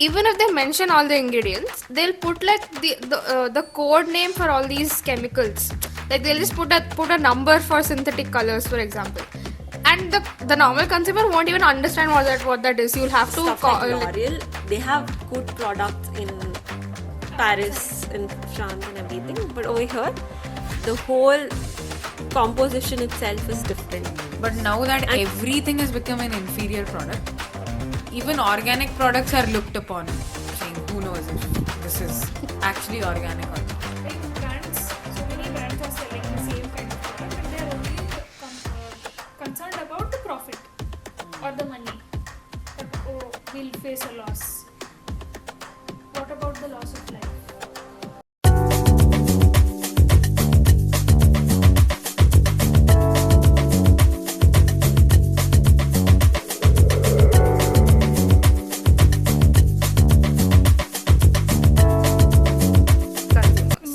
even if they mention all the ingredients, they'll put like the code name for all these chemicals. Like they'll just put a number for synthetic colors, for example, and the normal consumer won't even understand what that is. You'll have to Stuff like L'Oreal, they have good products in Paris, in France and everything, but over here, the whole composition itself is different. But now that everything has become an inferior product, even organic products are looked upon, saying who knows if this is actually organic or not. Like brands, so many brands are selling the same kind of product and they are only concerned about the profit or the money. But we'll face a loss. What about the loss of life?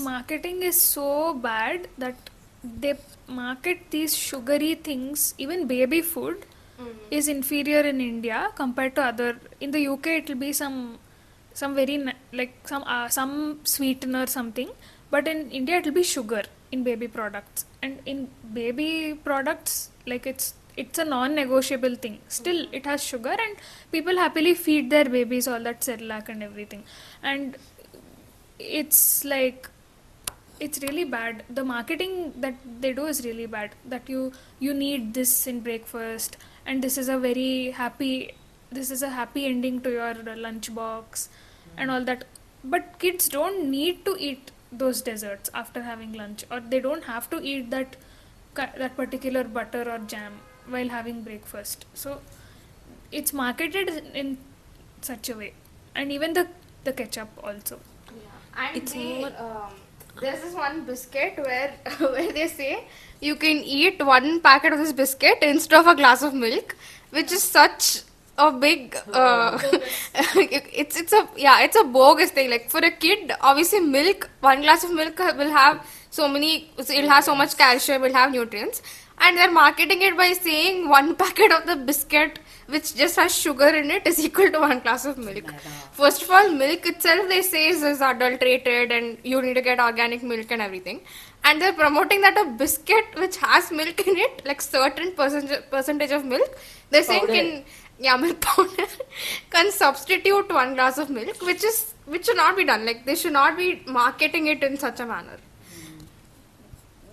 Marketing is so bad that they market these sugary things. Even baby food is inferior in India compared to other. In the UK, it will be some very some sweetener something, but in India it will be sugar in baby products. And in baby products, like it's a non-negotiable thing. Still, it has sugar, and people happily feed their babies all that Cerelac and everything. And it's like, it's really bad. The marketing that they do is really bad. That you need this in breakfast, and this is a happy ending to your lunchbox and all that. But kids don't need to eat those desserts after having lunch, or they don't have to eat that particular butter or jam while having breakfast. So it's marketed in such a way, and even the ketchup also. And it's there's this one biscuit where they say you can eat one packet of this biscuit instead of a glass of milk, which is such a big it's a bogus thing. Like for a kid, obviously one glass of milk will have it'll have so much calcium, it'll have nutrients, and they're marketing it by saying one packet of the biscuit which just has sugar in it is equal to one glass of milk. First of all, milk itself they say is adulterated and you need to get organic milk and everything. And they're promoting that a biscuit which has milk in it, like certain percentage of milk, they're saying milk powder can substitute one glass of milk, which should not be done. Like they should not be marketing it in such a manner.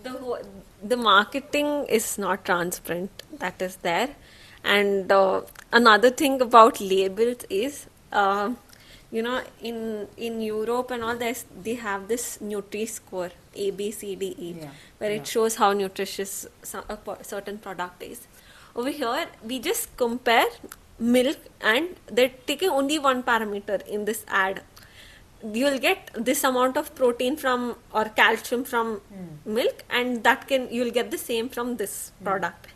The marketing is not transparent, that is there. And another thing about labels is, in Europe and all this, they have this Nutri-Score, A, B, C, D, E, where it shows how nutritious a certain product is. Over here, we just compare milk, and they're taking only one parameter in this ad. You'll get this amount of protein from or calcium from milk, and you'll get the same from this product.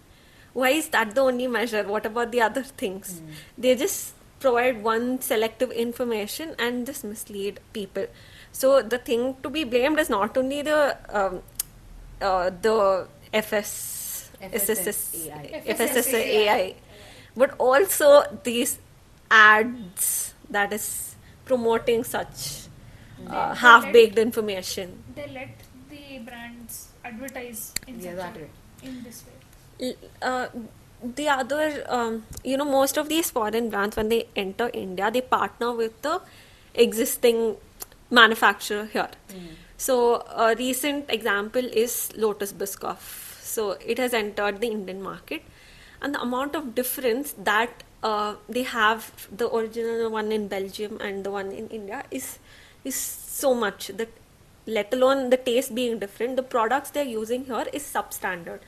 Why is that the only measure? What about the other things? They just provide one selective information and just mislead people. So the thing to be blamed is not only the FSSAI, but also these ads that is promoting such half-baked information. They let the brands advertise in this way. The other, most of these foreign brands, when they enter India, they partner with the existing manufacturer here. So a recent example is Lotus Biscoff. So it has entered the Indian market, and the amount of difference that they have, the original one in Belgium and the one in India, is so much. That let alone the taste being different, the products they're using here is substandard.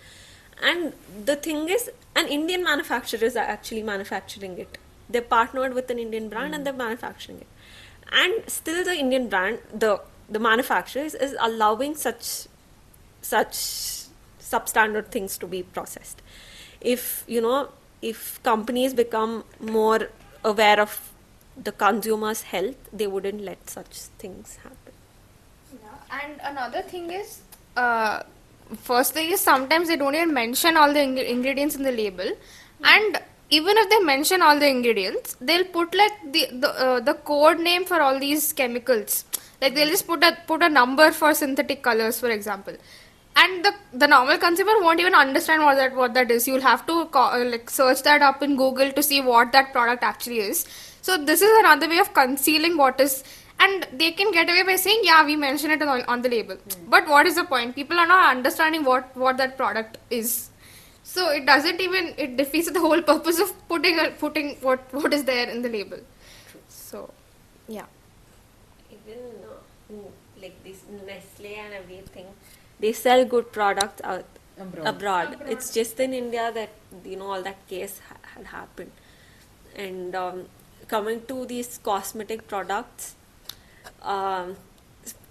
And the thing is, an Indian manufacturer is actually manufacturing it. They partnered with an Indian brand and they're manufacturing it. And still the Indian brand, the manufacturer is allowing such substandard things to be processed. If companies become more aware of the consumer's health, they wouldn't let such things happen. Yeah. And another thing is, first thing is sometimes they don't even mention all the ingredients in the label, and even if they mention all the ingredients, they'll put like the code name for all these chemicals. Like they'll just put a number for synthetic colors, for example, and the normal consumer won't even understand what that is. You'll have to like search that up in Google to see what that product actually is. So this is another way of concealing what is, and they can get away by saying, yeah, we mention it on the label. But what is the point? People are not understanding what that product is. So it defeats the whole purpose of putting what is there in the label. So, yeah. Even like this Nestle and everything, they sell good products out abroad. It's just in India that all that case had happened. And coming to these cosmetic products,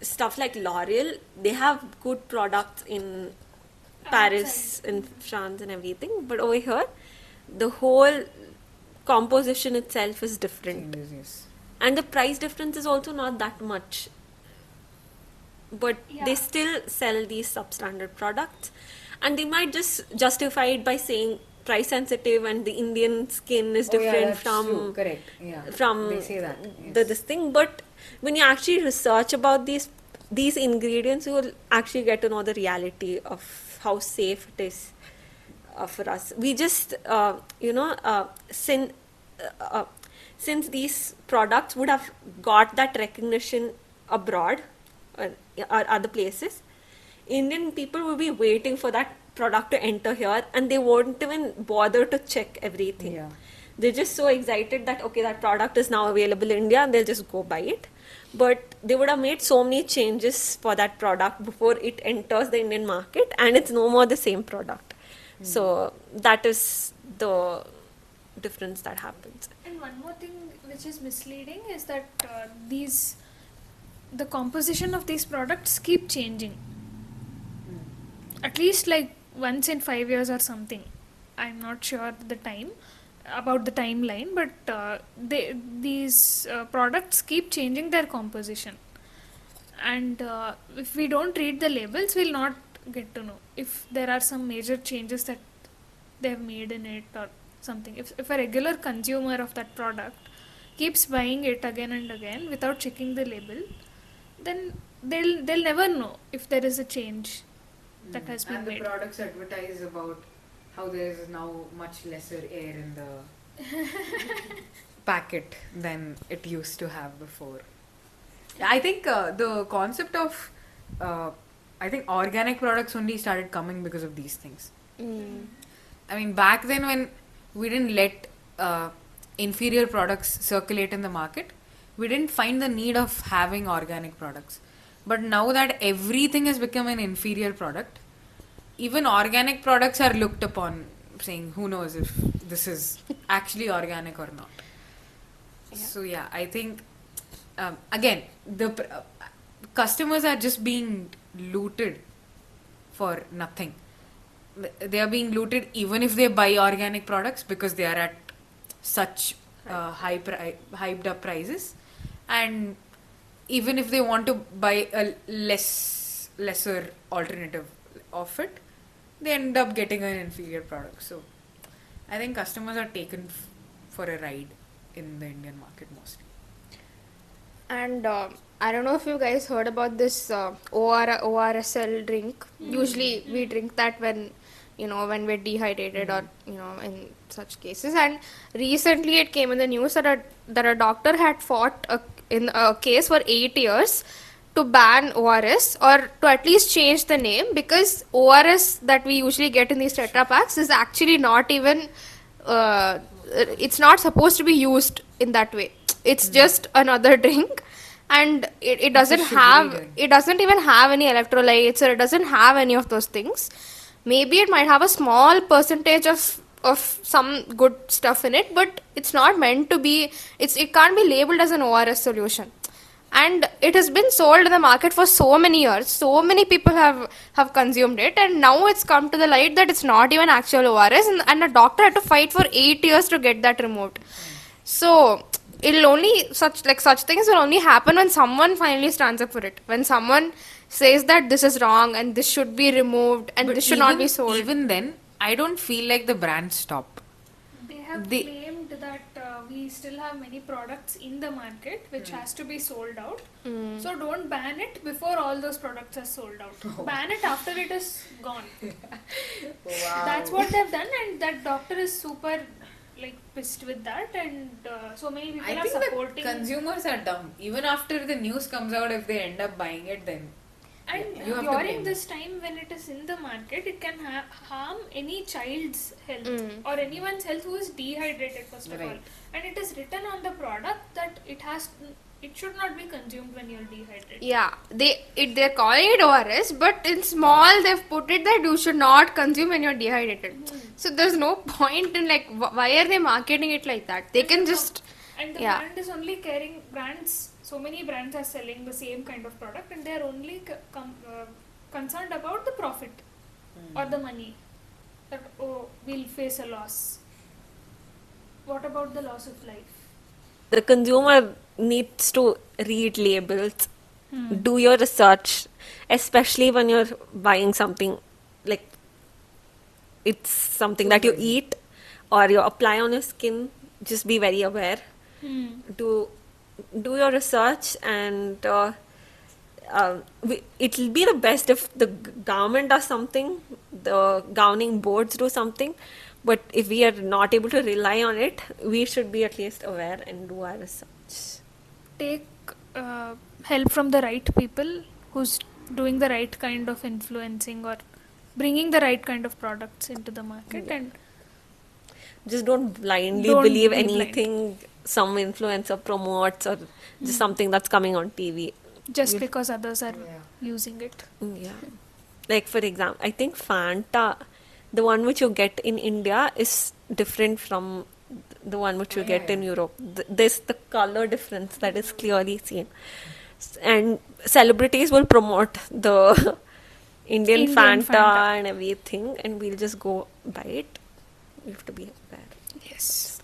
stuff like L'Oreal, they have good products in Paris, in France and everything, but over here the whole composition itself is different. Yes. And the price difference is also not that much, but they still sell these substandard products, and they might just justify it by saying price sensitive and the Indian skin is different from correct. Yeah. From they say that. Yes. this thing. But when you actually research about these ingredients, you will actually get to know the reality of how safe it is for us. We just since these products would have got that recognition abroad or other places, Indian people will be waiting for that product to enter here, and they won't even bother to check everything. Yeah. They're just so excited that okay, that product is now available in India, and they'll just go buy it. But they would have made so many changes for that product before it enters the Indian market, and it's no more the same product. So that is the difference that happens. And one more thing which is misleading is that the composition of these products keep changing. At least like once in 5 years or something. I'm not sure about the timeline, but these products keep changing their composition. And if we don't read the labels, we'll not get to know if there are some major changes that they've made in it or something. If a regular consumer of that product keeps buying it again and again without checking the label, then they'll never know if there is a change that has been made. And the products advertise about how there is now much lesser air in the packet than it used to have before. I think the concept of organic products only started coming because of these things. I mean, back then when we didn't let inferior products circulate in the market, we didn't find the need of having organic products. But now that everything has become an inferior product, even organic products are looked upon, saying who knows if this is actually organic or not. Yeah. So yeah, I think again the customers are just being looted for nothing. They are being looted even if they buy organic products because they are at such hyped up prices, and even if they want to buy a lesser alternative of it, they end up getting an inferior product. So I think customers are taken for a ride in the Indian market mostly. And I don't know if you guys heard about this ORSL drink. Usually we drink that when we're dehydrated or in such cases. And recently it came in the news that a doctor had fought in a case for 8 years to ban ORS, or to at least change the name, because ORS that we usually get in these Tetra packs is actually not even it's not supposed to be used in that way. It's just another drink, and it doesn't even have any electrolytes, or it doesn't have any of those things. Maybe it might have a small percentage of some good stuff in it, but it's not meant to be. It can't be labeled as an ORS solution. And it has been sold in the market for so many years. So many people have consumed it, and now it's come to the light that it's not even actual ORS, and a doctor had to fight for 8 years to get that removed. So it'll only such things will only happen when someone finally stands up for it. When someone says that this is wrong and this should be removed and this should not be sold. Even then, I don't feel like the brands stop. have The- claimed that we still have many products in the market which has to be sold out. So don't ban it before all those products are sold out. Ban it after it is gone. That's what they've done, and that doctor is super like pissed with that, and so many people I are think the supporting. consumers are dumb. Even after the news comes out, if they end up buying it, then And you have to blame during this time when it is in the market, it can harm any child's health or anyone's health who is dehydrated, first of all. Right. And it is written on the product that it should not be consumed when you're dehydrated. Yeah, they're calling it ORS, but in small they've put it that you should not consume when you're dehydrated. So there's no point in like why are they marketing it like that? They can just And the yeah. brand is only carrying brands. So many brands are selling the same kind of product, and they are only concerned about the profit or the money. That we'll face a loss. What about the loss of life? The consumer needs to read labels, do your research, especially when you're buying something like it's something that you eat or you apply on your skin. Just be very aware. Do your research, and it'll be the best if the government does something, the governing boards do something. But if we are not able to rely on it, we should be at least aware and do our research. Take help from the right people who's doing the right kind of influencing or bringing the right kind of products into the market, and Just don't blindly Don't believe be blind. anything some influencer promotes or just something that's coming on TV. just because others are using it. Yeah. Like for example, I think Fanta, the one which you get in India is different from the one which you get in Europe. There's the color difference that is clearly seen. And celebrities will promote the Indian Fanta and everything, and we'll just go buy it. We have to be aware. Yes.